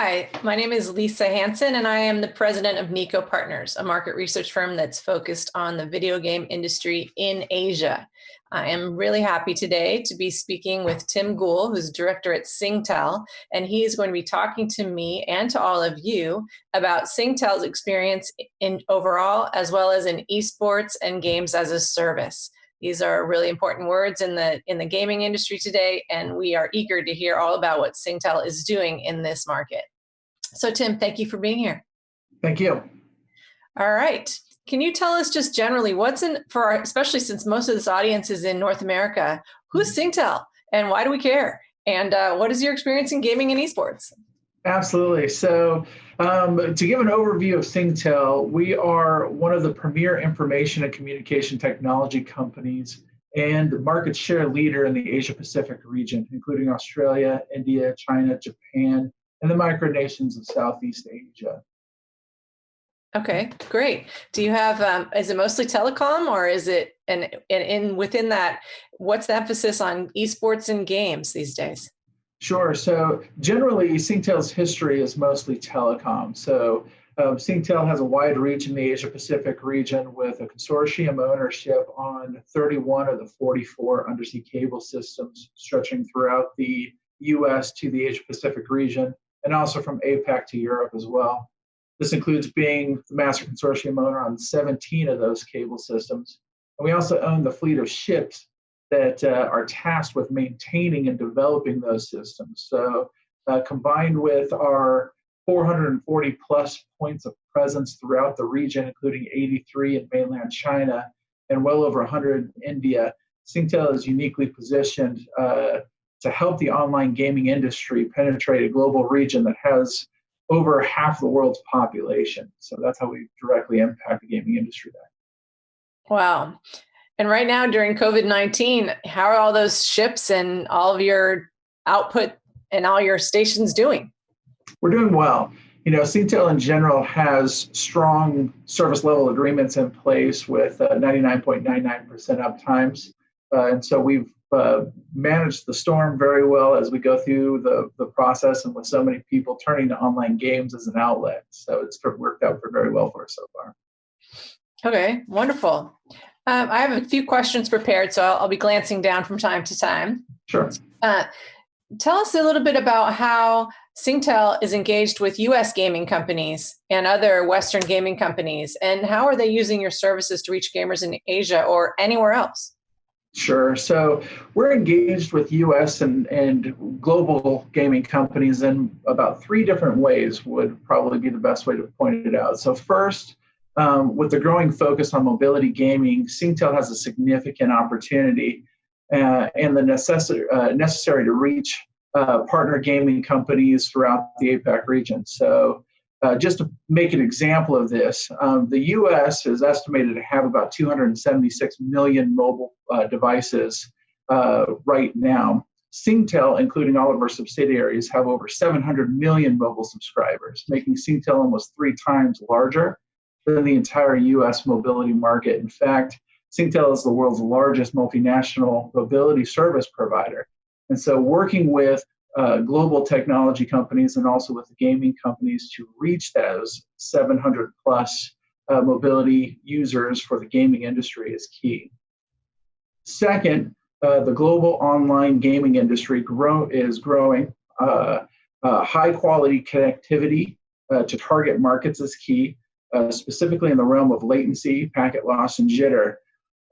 Hi, my name is Lisa Hanson, and I am the president of Niko Partners, a market research firm that's focused on the video game industry in Asia. I am really happy today to be speaking with Tim Guhl, who's director at Singtel, and he is going to be talking to me and to all of you about Singtel's experience in overall, as well as in esports and games as a service. These are really important words in the gaming industry today, and we are eager to hear all about what Singtel is doing in this market. So Tim, thank you for being here. Thank you. All right. Can you tell us just generally especially since most of this audience is in North America, who's Singtel and why do we care? And what is your experience in gaming and esports? Absolutely. So to give an overview of Singtel, we are one of the premier information and communication technology companies and the market share leader in the Asia Pacific region, including Australia, India, China, Japan, and the micronations of Southeast Asia. Okay, great. Do you have, is it mostly telecom, or is it, and within that, what's the emphasis on esports and games these days? Sure. So generally, Singtel's history is mostly telecom. So Singtel has a wide reach in the Asia Pacific region with a consortium ownership on 31 of the 44 undersea cable systems stretching throughout the US to the Asia Pacific region, and also from APAC to Europe as well. This includes being the master consortium owner on 17 of those cable systems. And we also own the fleet of ships that are tasked with maintaining and developing those systems. So combined with our 440 plus points of presence throughout the region, including 83 in mainland China and well over 100 in India, Singtel is uniquely positioned to help the online gaming industry penetrate a global region that has over half the world's population. So that's how we directly impact the gaming industry there. Wow. And right now during COVID-19, how are all those ships and all of your output and all your stations doing? We're doing well. You know, Singtel in general has strong service level agreements in place with 99.99% uptimes. And so we've managed the storm very well as we go through the process, and with so many people turning to online games as an outlet. So it's worked out very well for us so far. Okay, wonderful. I have a few questions prepared, so I'll be glancing down from time to time. Sure. Tell us a little bit about how Singtel is engaged with US gaming companies and other Western gaming companies, and how are they using your services to reach gamers in Asia or anywhere else? Sure. So we're engaged with US and global gaming companies in about 3 different ways would probably be the best way to point it out. So first, with the growing focus on mobility gaming, Singtel has a significant opportunity and the necessary to reach partner gaming companies throughout the APAC region. So just to make an example of this, the US is estimated to have about 276 million mobile devices right now. Singtel, including all of our subsidiaries, have over 700 million mobile subscribers, making Singtel almost 3 times larger than the entire US mobility market. In fact, Singtel is the world's largest multinational mobility service provider. And so working with global technology companies and also with the gaming companies to reach those 700 plus mobility users for the gaming industry is key. Second, the global online gaming industry is growing. High quality connectivity to target markets is key, specifically in the realm of latency, packet loss, and jitter.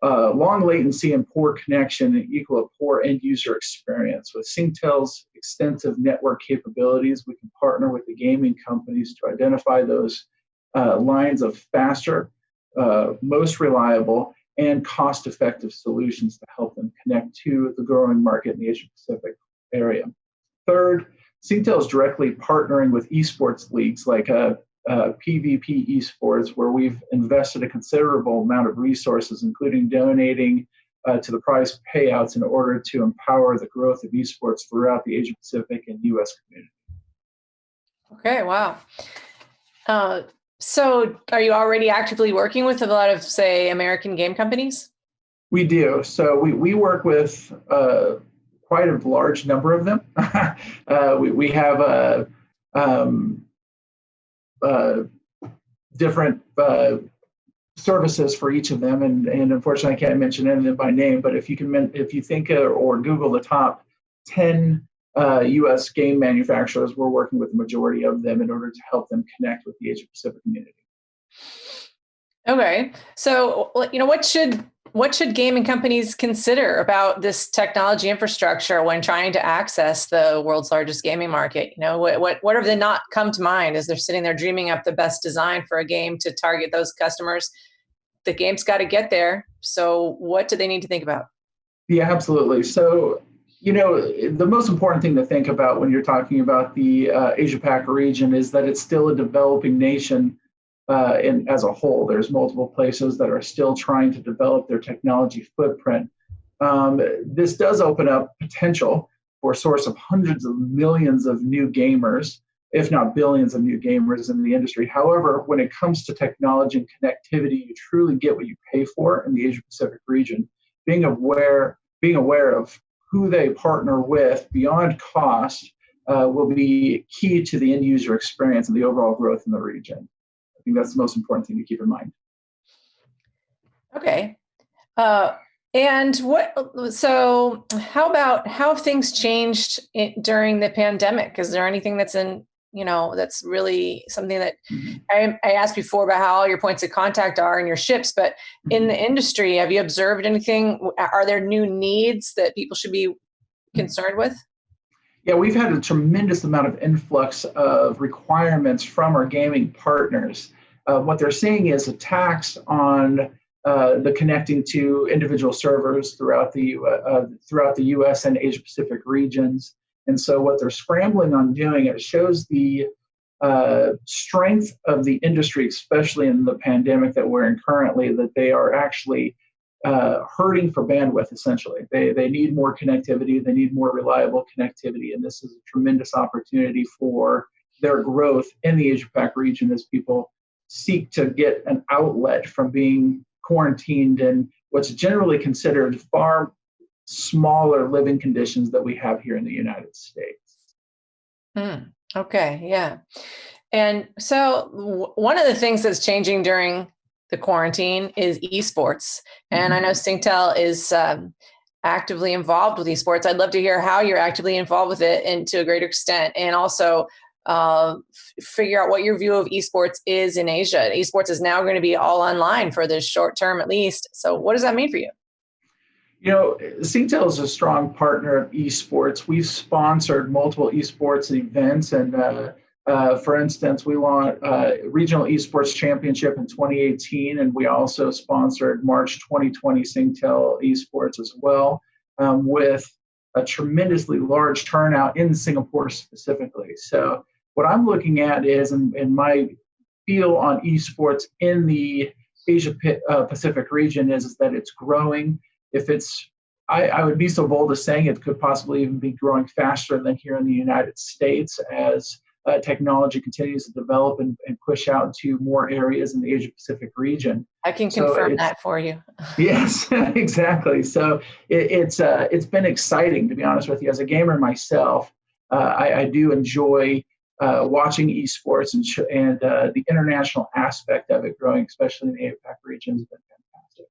Long latency and poor connection equal a poor end user experience. With Singtel's extensive network capabilities, we can partner with the gaming companies to identify those lines of faster, most reliable, and cost-effective solutions to help them connect to the growing market in the Asia Pacific area. Third, Singtel is directly partnering with esports leagues like PvP Esports, where we've invested a considerable amount of resources, including donating to the prize payouts in order to empower the growth of esports throughout the Asia Pacific and US community. Okay, wow. So are you already actively working with a lot of, say, American game companies? We do. So we work with quite a large number of them. We have um, uh, different services for each of them, and unfortunately I can't mention any of them by name. But if you think or Google the top 10 U.S. game manufacturers, we're working with the majority of them in order to help them connect with the Asia Pacific community. Okay, so what should gaming companies consider about this technology infrastructure when trying to access the world's largest gaming market? What have they not come to mind as they're sitting there dreaming up the best design for a game to target those customers? The game's got to get there. So what do they need to think about? Yeah, absolutely. So, the most important thing to think about when you're talking about the Asia Pac region is that it's still a developing nation. As a whole, there's multiple places that are still trying to develop their technology footprint. This does open up potential for a source of hundreds of millions of new gamers, if not billions of new gamers in the industry. However, when it comes to technology and connectivity, you truly get what you pay for in the Asia Pacific region. Being aware of who they partner with beyond cost will be key to the end user experience and the overall growth in the region. I think that's the most important thing to keep in mind. Okay. So how about how have things changed during the pandemic? Is there anything that's that's really something that I asked before about how all your points of contact are in your ships, but in the industry, have you observed anything? Are there new needs that people should be concerned with? Yeah, we've had a tremendous amount of influx of requirements from our gaming partners. What they're seeing is a tax on the connecting to individual servers throughout the U.S. and Asia Pacific regions. And so what they're scrambling on doing, it shows the strength of the industry, especially in the pandemic that we're in currently, that they are actually hurting for bandwidth, essentially. They need more connectivity, they need more reliable connectivity, and this is a tremendous opportunity for their growth in the Asia-Pac region as people seek to get an outlet from being quarantined in what's generally considered far smaller living conditions that we have here in the United States. Okay, yeah. And so one of the things that's changing during the quarantine is esports. And I know Singtel is actively involved with esports. I'd love to hear how you're actively involved with it and to a greater extent, and also figure out what your view of esports is in Asia. Esports is now going to be all online for the short term, at least. So what does that mean for you? Singtel is a strong partner of esports. We've sponsored multiple esports events, and for instance, we launched Regional Esports Championship in 2018, and we also sponsored March 2020 Singtel Esports as well, with a tremendously large turnout in Singapore specifically. So what I'm looking at is, in my feel on esports in the Asia Pacific region is that it's growing. I would be so bold as saying it could possibly even be growing faster than here in the United States as technology continues to develop and push out to more areas in the Asia Pacific region. I can confirm that for you. Yes, exactly. So it's been exciting, to be honest with you. As a gamer myself, I do enjoy watching esports and the international aspect of it growing, especially in the APAC region, has been fantastic.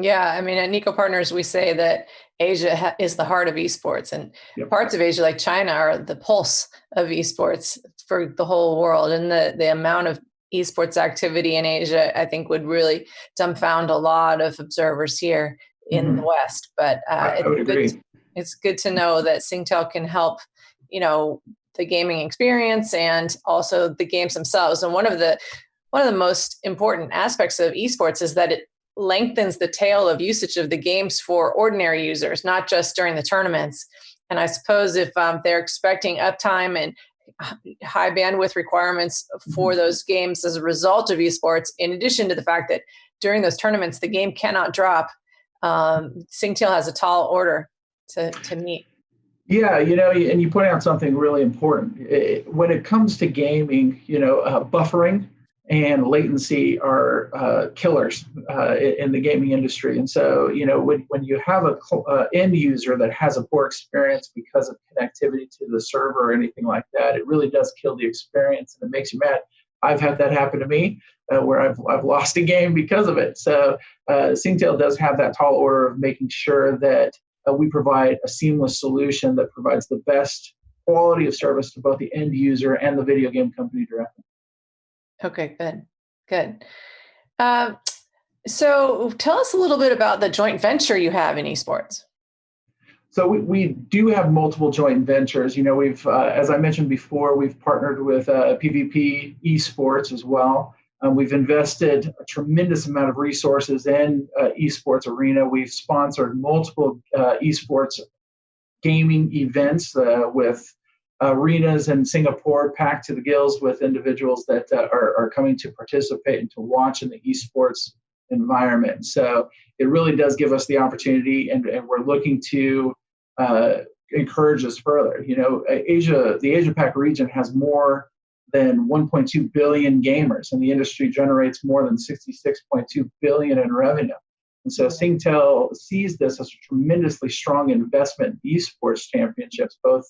Yeah, I mean, at Niko Partners, we say that Asia is the heart of esports, and parts of Asia, like China, are the pulse of esports for the whole world. And the amount of esports activity in Asia, I think, would really dumbfound a lot of observers here in the West. But it's good to know that Singtel can help, the gaming experience and also the games themselves. And one of the most important aspects of esports is that it lengthens the tail of usage of the games for ordinary users, not just during the tournaments. And I suppose if they're expecting uptime and high bandwidth requirements for those games as a result of esports, in addition to the fact that during those tournaments, the game cannot drop, Singtel has a tall order to meet. Yeah, and you point out something really important. When it comes to gaming, buffering and latency are killers in the gaming industry. And so, when you have a end user that has a poor experience because of connectivity to the server or anything like that, it really does kill the experience and it makes you mad. I've had that happen to me where I've lost a game because of it. So Singtel does have that tall order of making sure that we provide a seamless solution that provides the best quality of service to both the end user and the video game company directly. Okay, good. So tell us a little bit about the joint venture you have in esports. So we do have multiple joint ventures. We've, as I mentioned before, we've partnered with PvP Esports as well. We've invested a tremendous amount of resources in esports arena. We've sponsored multiple esports gaming events with arenas in Singapore packed to the gills with individuals that are coming to participate and to watch in the esports environment. So it really does give us the opportunity, and we're looking to encourage us further. The Asia Pac region has more than 1.2 billion gamers, and the industry generates more than 66.2 billion in revenue. And so Singtel sees this as a tremendously strong investment in esports championships, both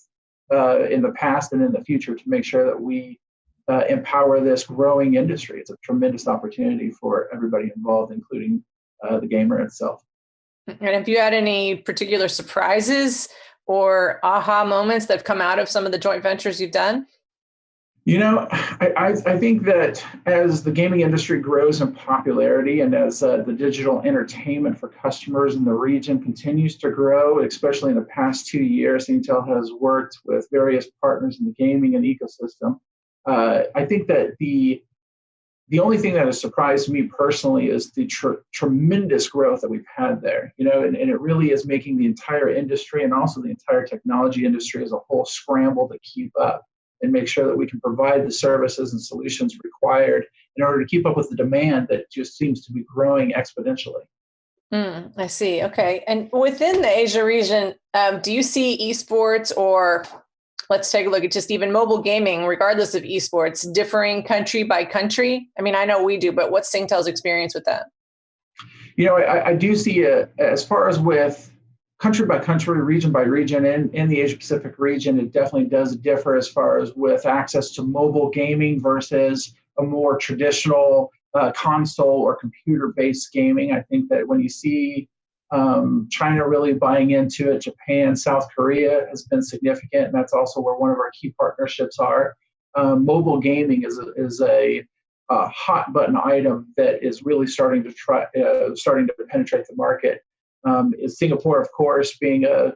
in the past and in the future, to make sure that we empower this growing industry. It's a tremendous opportunity for everybody involved, including the gamer itself. And have you had any particular surprises or aha moments that have come out of some of the joint ventures you've done? I think that as the gaming industry grows in popularity and as the digital entertainment for customers in the region continues to grow, especially in the past 2 years, Intel has worked with various partners in the gaming and ecosystem. I think that the only thing that has surprised me personally is the tremendous growth that we've had there, and it really is making the entire industry and also the entire technology industry as a whole scramble to keep up and make sure that we can provide the services and solutions required in order to keep up with the demand that just seems to be growing exponentially. I see. Okay. And within the Asia region, do you see esports, or let's take a look at just even mobile gaming, regardless of esports, differing country by country? I mean, I know we do, but what's Singtel's experience with that? I do see it as far as with country by country, region by region, in the Asia Pacific region, it definitely does differ as far as with access to mobile gaming versus a more traditional console or computer-based gaming. I think that when you see China really buying into it, Japan, South Korea has been significant, and that's also where one of our key partnerships are. Mobile gaming is a hot button item that is really starting to penetrate the market. Is Singapore, of course, being a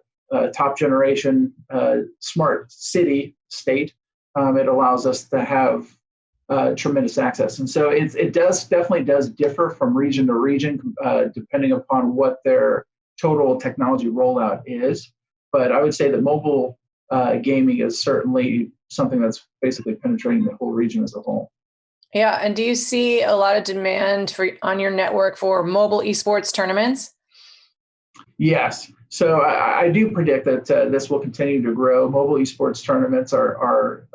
top generation smart city state, it allows us to have tremendous access. And so it definitely does differ from region to region, depending upon what their total technology rollout is. But I would say that mobile gaming is certainly something that's basically penetrating the whole region as a whole. Yeah. And do you see a lot of demand on your network for mobile esports tournaments? Yes. So I do predict that this will continue to grow. Mobile esports tournaments are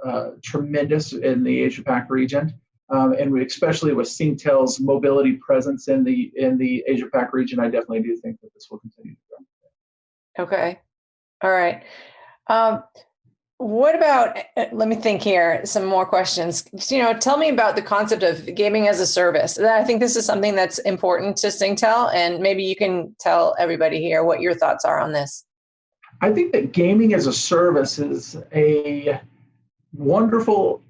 tremendous in the Asia Pac region, and especially with Singtel's mobility presence in the Asia Pac region, I definitely do think that this will continue to grow. Okay. All right. What about, let me think here, some more questions. Tell me about the concept of gaming as a service. I think this is something that's important to Singtel, and maybe you can tell everybody here what your thoughts are on this. I think that gaming as a service is a wonderful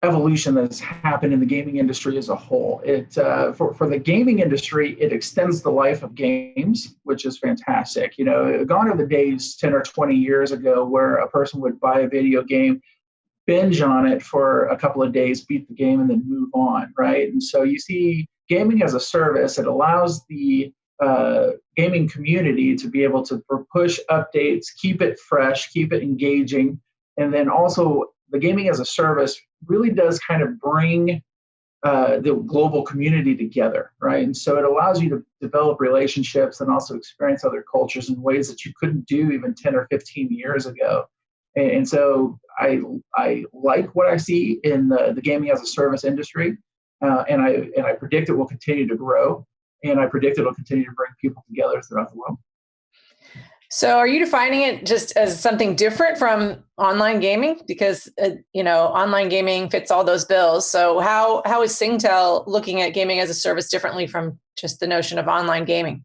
evolution that's happened in the gaming industry as a whole. For the gaming industry, it extends the life of games, which is fantastic. Gone are the days 10 or 20 years ago where a person would buy a video game, binge on it for a couple of days, beat the game, and then move on, right? And so you see gaming as a service. It allows the gaming community to be able to push updates, keep it fresh, keep it engaging, and then also the gaming as a service really does kind of bring the global community together, right? And so it allows you to develop relationships and also experience other cultures in ways that you couldn't do even 10 or 15 years ago. And so I like what I see in the gaming as a service industry. and I predict it will continue to grow, and I predict it will continue to bring people together throughout the world. So are you defining it just as something different from online gaming? Because, online gaming fits all those bills. So how is Singtel looking at gaming as a service differently from just the notion of online gaming?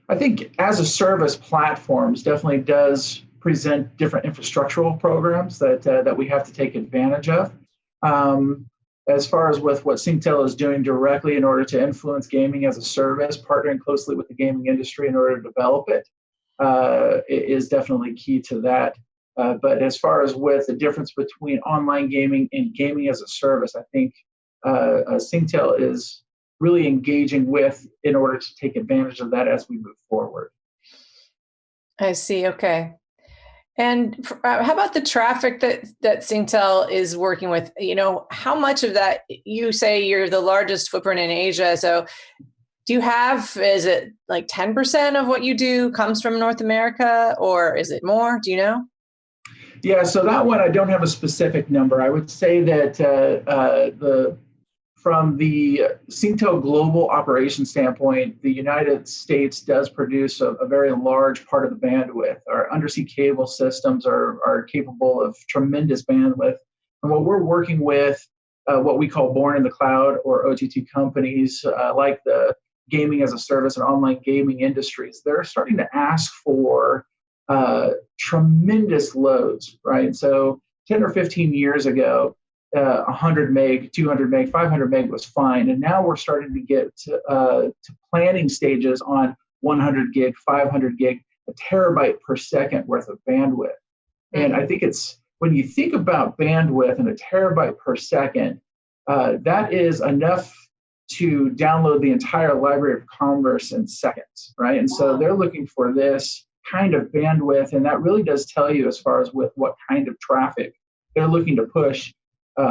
I think as a service, platforms definitely does present different infrastructural programs that we have to take advantage of. As far as with what Singtel is doing directly in order to influence gaming as a service, partnering closely with the gaming industry in order to develop it, is definitely key to that. But as far as with the difference between online gaming and gaming as a service, I think Singtel is really engaging with in order to take advantage of that as we move forward. I see. Okay. And how about the traffic that Singtel is working with? How much of that, you say you're the largest footprint in Asia. So is it like 10% of what you do comes from North America, or is it more? Do you know? Yeah, so that one, I don't have a specific number. I would say that from the Singtel global operation standpoint, the United States does produce a very large part of the bandwidth. Our undersea cable systems are capable of tremendous bandwidth. And what we're working with, what we call born in the cloud or OTT companies, like the gaming as a service and online gaming industries, they're starting to ask for tremendous loads, right? So 10 or 15 years ago, 100 meg, 200 meg, 500 meg was fine. And now we're starting to get to planning stages on 100 gig, 500 gig, a terabyte per second worth of bandwidth. And I think when you think about bandwidth and a terabyte per second, that is enough to download the entire Library of Congress in seconds, right? And so they're looking for this kind of bandwidth, and that really does tell you as far as with what kind of traffic they're looking to push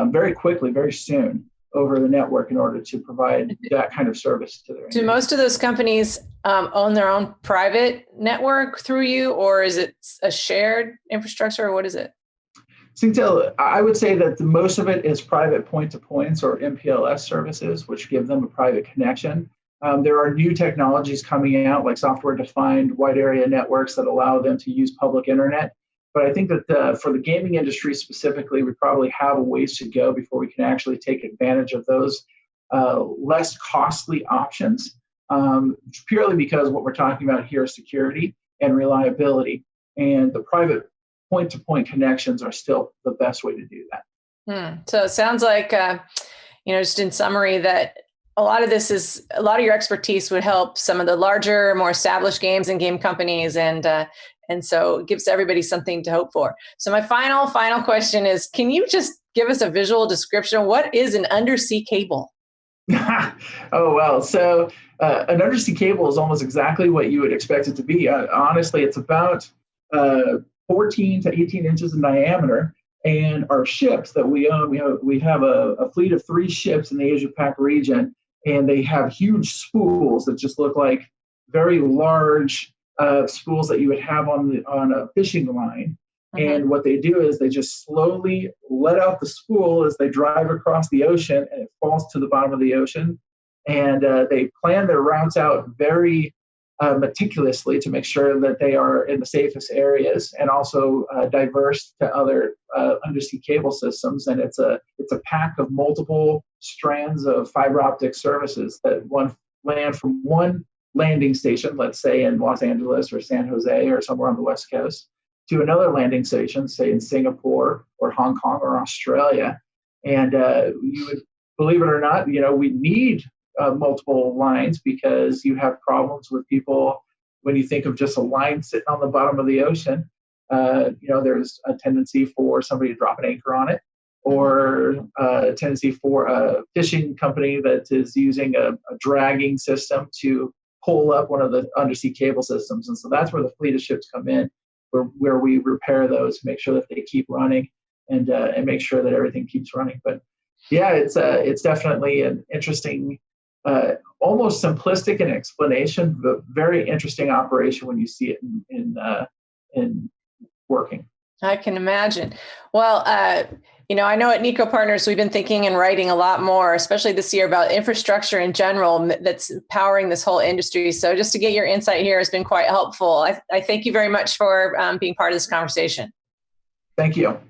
very quickly, very soon over the network in order to provide that kind of service to their Do most of those companies own their own private network through you, or is it a shared infrastructure, or what is it? Singtel, I would say that most of it is private point-to-points or MPLS services, which give them a private connection. There are new technologies coming out, like software-defined wide area networks that allow them to use public internet. But I think that for the gaming industry specifically, we probably have a ways to go before we can actually take advantage of those less costly options, purely because what we're talking about here is security and reliability. And the private point-to-point connections are still the best way to do that. So it sounds like, just in summary, that a lot of your expertise would help some of the larger, more established games and game companies, and so it gives everybody something to hope for. So my final question is, can you just give us a visual description? What is an undersea cable? Oh, well, so an undersea cable is almost exactly what you would expect it to be. Honestly, it's about 14 to 18 inches in diameter. And our ships that we own, we have a fleet of 3 ships in the Asia Pac region, and they have huge spools that just look like very large spools that you would have on a fishing line. And what they do is they just slowly let out the spool as they drive across the ocean, and it falls to the bottom of the ocean. And they plan their routes out very meticulously to make sure that they are in the safest areas and also diverse to other undersea cable systems. And it's a pack of multiple strands of fiber optic services that land from one landing station, let's say in Los Angeles or San Jose or somewhere on the West Coast, to another landing station, say in Singapore or Hong Kong or Australia. And you would, believe it or not, we need multiple lines because you have problems with people when you think of just a line sitting on the bottom of the ocean. There's a tendency for somebody to drop an anchor on it, or a tendency for a fishing company that is using a dragging system to pull up one of the undersea cable systems. And so that's where the fleet of ships come in, where we repair those, make sure that they keep running, and make sure that everything keeps running. But yeah, it's definitely an interesting, almost simplistic in explanation, but very interesting operation when you see it in working. I can imagine. Well, You know, I know at Niko Partners, we've been thinking and writing a lot more, especially this year, about infrastructure in general that's powering this whole industry. So just to get your insight here has been quite helpful. I thank you very much for being part of this conversation. Thank you.